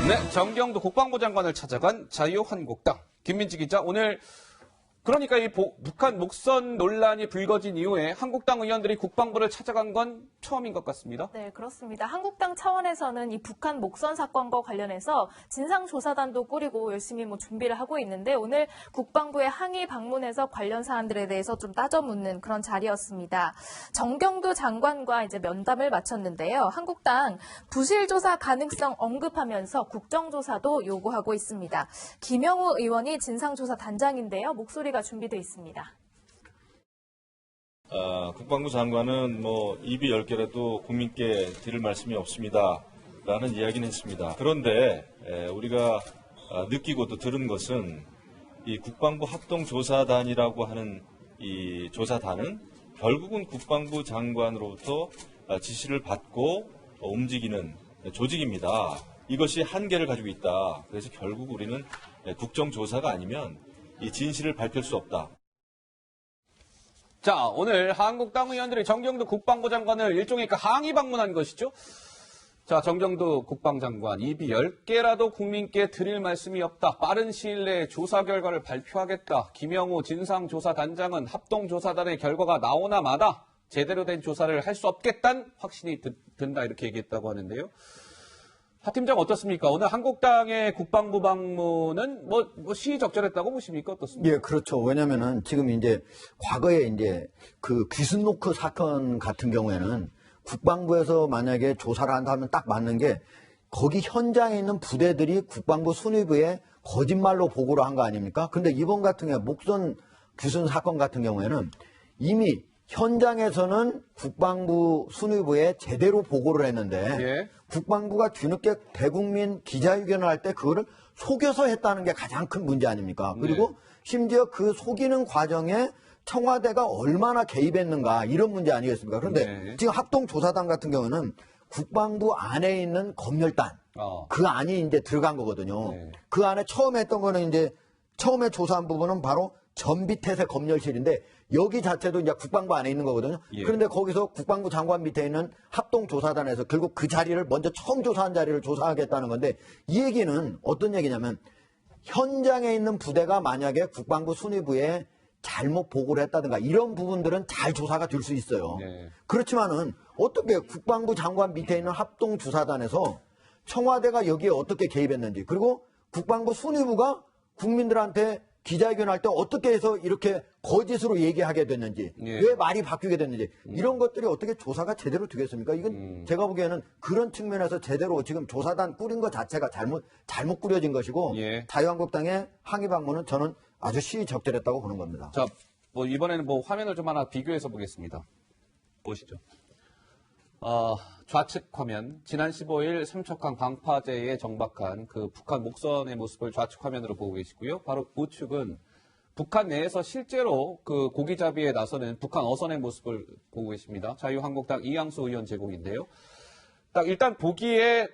네, 정경도 국방부 장관을 찾아간 자유한국당. 김민지 기자, 오늘 그러니까 이 북한 목선 논란이 불거진 이후에 한국당 의원들이 국방부를 찾아간 건 처음인 것 같습니다. 네, 그렇습니다. 한국당 차원에서는 이 북한 목선 사건과 관련해서 진상조사단도 꾸리고 열심히 준비를 하고 있는데 오늘 국방부에 항의 방문해서 관련 사안들에 대해서 좀 따져 묻는 그런 자리였습니다. 정경도 장관과 이제 면담을 마쳤는데요. 한국당 부실조사 가능성 언급하면서 국정조사도 요구하고 있습니다. 김영우 의원이 진상조사 단장인데요. 목소리가 준비되어 있습니다. 국방부 장관은 입이 10개라도 국민께 드릴 말씀이 없습니다. 라는 이야기는 했습니다. 그런데 우리가 느끼고 또 들은 것은 이 국방부 합동조사단이라고 하는 이 조사단은 결국은 국방부 장관으로부터 지시를 받고 움직이는 조직입니다. 이것이 한계를 가지고 있다. 그래서 결국 우리는 국정조사가 아니면 이 진실을 밝힐 수 없다. 자, 오늘 한국당 의원들이 정경도 국방부 장관을 일종의 항의 방문한 것이죠. 자, 정경도 국방장관, 입이 10개라도 국민께 드릴 말씀이 없다. 빠른 시일 내에 조사 결과를 발표하겠다. 김영우 진상조사단장은 합동조사단의 결과가 나오나 마다 제대로 된 조사를 할 수 없겠다는 확신이 든다. 이렇게 얘기했다고 하는데요. 하 팀장 어떻습니까? 오늘 한국당의 국방부 방문은 시의적절했다고 보십니까? 어떻습니까? 예, 그렇죠. 왜냐면은 지금 이제 과거에 이제 그 귀순 노크 사건 같은 경우에는 국방부에서 만약에 조사를 한다면 딱 맞는 게 거기 현장에 있는 부대들이 국방부 순위부에 거짓말로 보고를 한 거 아닙니까? 근데 이번 같은 경우에 목선 귀순 사건 같은 경우에는 이미 현장에서는 국방부 순위부에 제대로 보고를 했는데 예. 국방부가 뒤늦게 대국민 기자회견을 할 때 그거를 속여서 했다는 게 가장 큰 문제 아닙니까? 그리고 심지어 그 속이는 과정에 청와대가 얼마나 개입했는가 이런 문제 아니겠습니까? 그런데 지금 합동조사단 같은 경우는 국방부 안에 있는 검열단 그 안이 이제 들어간 거거든요. 그 안에 처음에 했던 거는 이제 처음에 조사한 부분은 바로 전비태세 검열실인데 여기 자체도 이제 국방부 안에 있는 거거든요. 그런데 거기서 국방부 장관 밑에 있는 합동조사단에서 결국 그 자리를 먼저 처음 조사한 자리를 조사하겠다는 건데 이 얘기는 어떤 얘기냐면 현장에 있는 부대가 만약에 국방부 순위부에 잘못 보고를 했다든가 이런 부분들은 잘 조사가 될 수 있어요. 그렇지만은 어떻게 국방부 장관 밑에 있는 합동조사단에서 청와대가 여기에 어떻게 개입했는지 그리고 국방부 순위부가 국민들한테 기자회견 할 때 어떻게 해서 이렇게 거짓으로 얘기하게 됐는지 왜 말이 바뀌게 됐는지 이런 것들이 어떻게 조사가 제대로 되겠습니까? 이건 제가 보기에는 그런 측면에서 제대로 지금 조사단 꾸린 것 자체가 잘못 꾸려진 것이고 자유한국당의 항의 방문은 저는 아주 시의적절했다고 보는 겁니다. 자, 이번에는 화면을 좀 하나 비교해서 보겠습니다. 보시죠. 좌측 화면, 지난 15일 삼척항 방파제에 정박한 그 북한 목선의 모습을 좌측 화면으로 보고 계시고요. 바로 우측은 북한 내에서 실제로 그 고기잡이에 나서는 북한 어선의 모습을 보고 계십니다. 자유한국당 이양수 의원 제공인데요. 딱 일단 보기에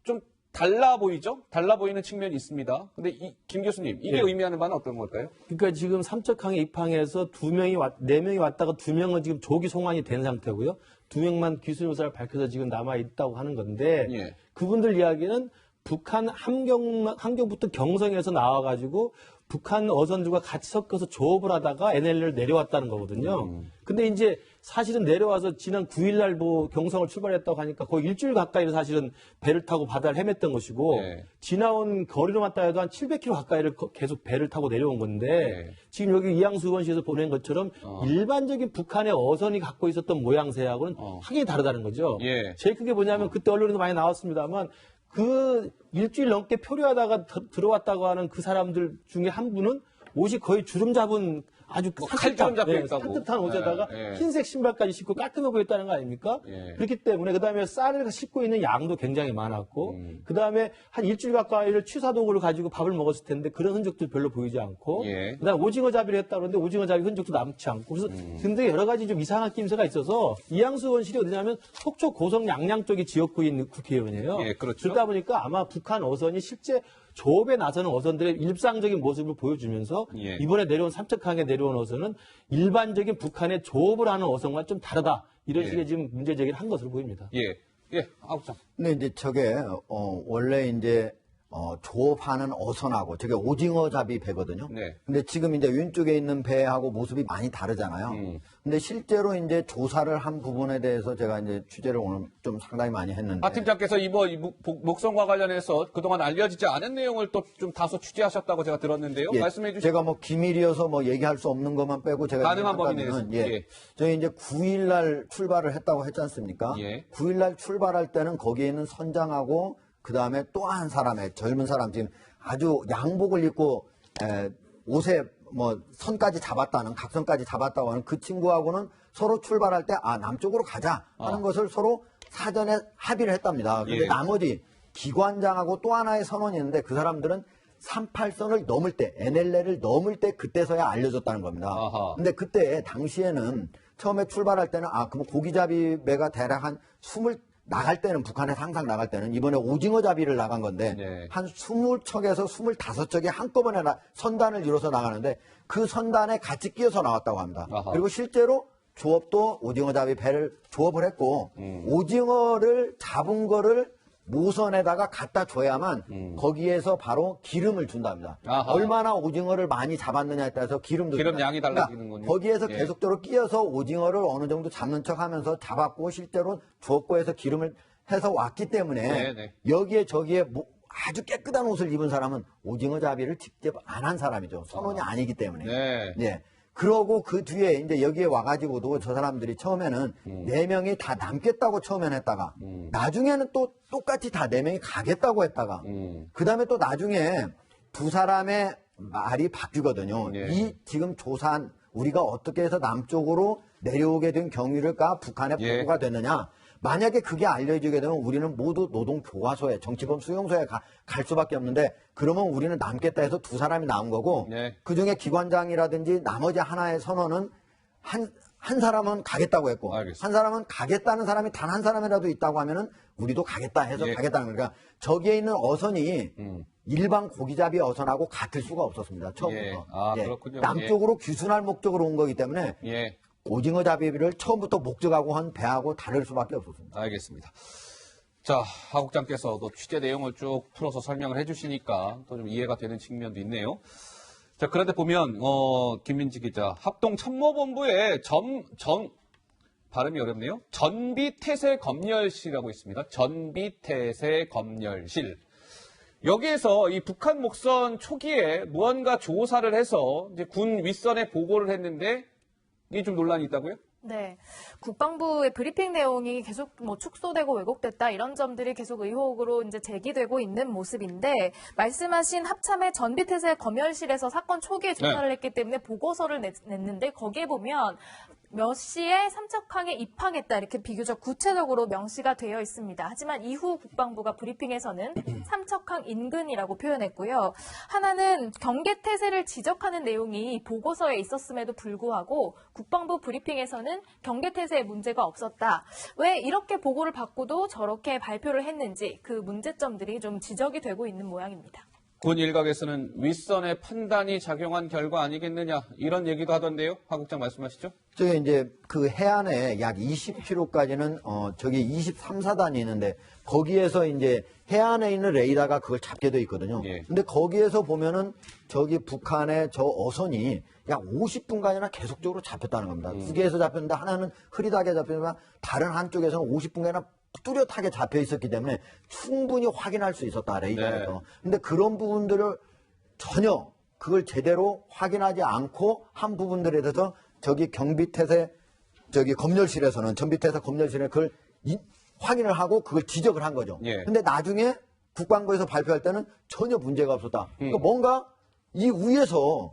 좀 달라 보이죠? 달라 보이는 측면이 있습니다. 근데 김 교수님, 이게 의미하는 바는 어떤 걸까요? 그러니까 지금 삼척항에 입항해서 4명이 왔다가 2명은 지금 조기 송환이 된 상태고요. 2명만 귀순 의사를 밝혀서 지금 남아 있다고 하는 건데 그분들 이야기는 북한 함경부터 경성에서 나와가지고 북한 어선들과 같이 섞어서 조업을 하다가 NLL을 내려왔다는 거거든요. 근데 이제 사실은 내려와서 지난 9일날 경성을 출발했다고 하니까 거의 일주일 가까이를 사실은 배를 타고 바다를 헤맸던 것이고 지나온 거리로만 따져도 한 700km 가까이를 계속 배를 타고 내려온 건데 지금 여기 이양수 의원실에서 보낸 것처럼 일반적인 북한의 어선이 갖고 있었던 모양새하고는 확연히 다르다는 거죠. 제일 크게 뭐냐면 그때 언론에도 많이 나왔습니다만 그 일주일 넘게 표류하다가 들어왔다고 하는 그 사람들 중에 한 분은 옷이 거의 주름 잡은 아주 칼처럼 잡혀 있다고. 산뜻한 옷에다가 흰색 신발까지 신고 깔끔해 보였다는 거 아닙니까? 그렇기 때문에 그다음에 쌀을 싣고 있는 양도 굉장히 많았고 그다음에 한 일주일 가까이를 취사도구를 가지고 밥을 먹었을 텐데 그런 흔적도 별로 보이지 않고 그다음에 오징어 잡이를 했다 그러는데 오징어 잡이 흔적도 남지 않고 그래서 등등 여러 가지 좀 이상한 낌새가 있어서 이양수 의원실이 어디냐면 속초 고성 양양 쪽의 지역구인 국회의원이에요. 그렇죠. 그러다 보니까 아마 북한 어선이 실제 조업에 나서는 어선들의 일상적인 모습을 보여주면서 이번에 내려온 삼척항에 내려온 어선은 일반적인 북한의 조업을 하는 어선과 좀 다르다. 이런 식의 지금 문제 제기를 한 것으로 보입니다. 예, 하국장. 근데 이제 저게 원래 이제 조업하는 어선하고 저게 오징어 잡이 배거든요. 네. 근데 지금 이제 왼쪽에 있는 배하고 모습이 많이 다르잖아요. 근데 실제로 이제 조사를 한 부분에 대해서 제가 이제 취재를 오늘 좀 상당히 많이 했는데. 하 팀장께서 이번 목선과 관련해서 그동안 알려지지 않은 내용을 또 좀 다소 취재하셨다고 제가 들었는데요. 예, 말씀해 주시죠. 제가 뭐 기밀이어서 뭐 얘기할 수 없는 것만 빼고 제가 가능한 범위 내에서. 얘기한다면은, 예. 예. 저희 이제 9일 날 출발을 했다고 했지 않습니까? 예. 9일 날 출발할 때는 거기에 있는 선장하고 그 다음에 또 한 사람의 젊은 사람 지금 아주 양복을 입고 옷에 뭐 선까지 잡았다는 각선까지 잡았다고 하는 그 친구하고는 서로 출발할 때 남쪽으로 가자 하는 것을 서로 사전에 합의를 했답니다. 근데 예. 나머지 기관장하고 또 하나의 선원이 있는데 그 사람들은 38선을 넘을 때 NLL을 넘을 때 그때서야 알려줬다는 겁니다. 아하. 근데 그때 당시에는 처음에 출발할 때는 그럼 고기잡이 배가 대략 한 20 나갈 때는 북한에서 항상 나갈 때는 이번에 오징어 잡이를 나간 건데 네. 한 20척에서 25척이 한꺼번에 선단을 이뤄서 나가는데 그 선단에 같이 끼어서 나왔다고 합니다. 아하. 그리고 실제로 조업도 오징어 잡이 배를 조업을 했고 오징어를 잡은 거를 모선에다가 갖다 줘야만 거기에서 바로 기름을 준답니다. 아하. 얼마나 오징어를 많이 잡았느냐에 따라서 기름도 기름 준다. 양이 달라지는군요. 그러니까 거기에서 예. 계속적으로 끼어서 오징어를 어느 정도 잡는 척하면서 잡았고 실제로 주업고에서 기름을 해서 왔기 때문에 네네. 여기에 저기에 아주 깨끗한 옷을 입은 사람은 오징어 잡이를 직접 안 한 사람이죠. 선원이 아니기 때문에. 네. 예. 그러고 그 뒤에 이제 여기에 와가지고도 저 사람들이 처음에는 4명이 다 남겠다고 처음에는 했다가 나중에는 또 똑같이 다 4명이 가겠다고 했다가 그 다음에 또 나중에 두 사람의 말이 바뀌거든요. 예. 이 지금 조사한 우리가 어떻게 해서 남쪽으로 내려오게 된 경위가 북한에 예. 보고가 됐느냐. 만약에 그게 알려지게 되면 우리는 모두 노동교과서에 정치범 수용소에 갈 수밖에 없는데 그러면 우리는 남겠다 해서 두 사람이 나온 거고 네. 그중에 기관장이라든지 나머지 하나의 선원은 한 사람은 가겠다고 했고 알겠습니다. 한 사람은 가겠다는 사람이 단 한 사람이라도 있다고 하면은 우리도 가겠다 해서 예. 가겠다는 거니까 저기에 있는 어선이 일반 고기잡이 어선하고 같을 수가 없었습니다. 처음부터. 예. 그렇군요. 남쪽으로 귀순할 목적으로 온 거기 때문에 예. 오징어 잡이를 처음부터 목적하고 한 배하고 다를 수밖에 없었습니다. 알겠습니다. 자, 하국장께서도 취재 내용을 쭉 풀어서 설명을 해주시니까 또 좀 이해가 되는 측면도 있네요. 자, 그런데 보면, 김민지 기자, 합동참모본부에 발음이 어렵네요. 전비태세검열실이라고 있습니다. 전비태세검열실. 여기에서 이 북한 목선 초기에 무언가 조사를 해서 이제 군 윗선에 보고를 했는데 이게 좀 논란이 있다고요? 네. 국방부의 브리핑 내용이 계속 축소되고 왜곡됐다 이런 점들이 계속 의혹으로 이제 제기되고 있는 모습인데 말씀하신 합참의 전비태세 검열실에서 사건 초기에 조사를 했기 때문에 보고서를 냈는데 거기에 보면 몇 시에 삼척항에 입항했다 이렇게 비교적 구체적으로 명시가 되어 있습니다. 하지만 이후 국방부가 브리핑에서는 삼척항 인근이라고 표현했고요. 하나는 경계태세를 지적하는 내용이 보고서에 있었음에도 불구하고 국방부 브리핑에서는 경계태세에 문제가 없었다. 왜 이렇게 보고를 받고도 저렇게 발표를 했는지 그 문제점들이 좀 지적이 되고 있는 모양입니다. 군 일각에서는 윗선의 판단이 작용한 결과 아니겠느냐 이런 얘기도 하던데요. 하국장 말씀하시죠. 저게 이제 그 해안에 약 20km까지는 저기 23, 4단이 있는데 거기에서 이제 해안에 있는 레이더가 그걸 잡게 돼 있거든요. 예. 근데 거기에서 보면은 저기 북한의 저 어선이 약 50분간이나 계속적으로 잡혔다는 겁니다. 두 개에서 잡혔는데 하나는 흐리다게 잡혔지만 다른 한쪽에서는 50분간이나 뚜렷하게 잡혀 있었기 때문에 충분히 확인할 수 있었다 레이더에서. 네. 근데 그런 부분들을 전혀 그걸 제대로 확인하지 않고 한 부분들에 대해서 저기 경비태세 저기 검열실에서는 전비태세 검열실에 그걸 확인을 하고 그걸 지적을 한 거죠. 예. 근데 나중에 국방부에서 발표할 때는 전혀 문제가 없었다. 그러니까 뭔가 이 위에서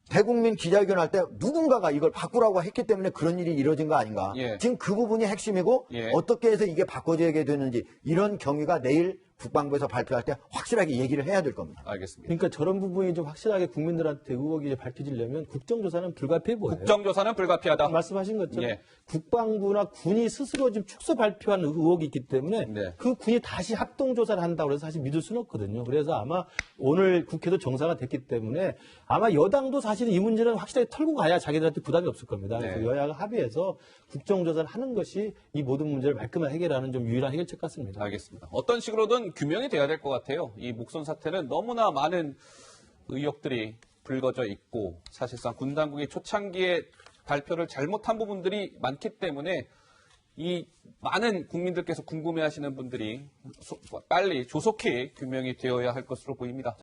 대국민 기자회견 할 때 누군가가 이걸 바꾸라고 했기 때문에 그런 일이 이루어진 거 아닌가. 예. 지금 그 부분이 핵심이고 예. 어떻게 해서 이게 바꿔지게 되는지 이런 경위가 내일 국방부에서 발표할 때 확실하게 얘기를 해야 될 겁니다. 알겠습니다. 그러니까 저런 부분이 좀 확실하게 국민들한테 의혹이 이제 밝혀지려면 국정조사는 불가피해 보여요. 국정조사는 불가피하다. 말씀하신 것처럼 예. 국방부나 군이 스스로 지금 축소 발표한 의혹이 있기 때문에 네. 그 군이 다시 합동조사를 한다고 해서 사실 믿을 수는 없거든요. 그래서 아마 오늘 국회도 정사가 됐기 때문에 아마 여당도 사실은 이 문제는 확실하게 털고 가야 자기들한테 부담이 없을 겁니다. 네. 그래서 여야가 합의해서 국정조사를 하는 것이 이 모든 문제를 말끔하게 해결하는 좀 유일한 해결책 같습니다. 알겠습니다. 어떤 식으로든 규명이 돼야 될 것 같아요. 이 목선 사태는 너무나 많은 의혹들이 불거져 있고 사실상 군 당국이 초창기에 발표를 잘못한 부분들이 많기 때문에 이 많은 국민들께서 궁금해하시는 분들이 빨리 조속히 규명이 되어야 할 것으로 보입니다.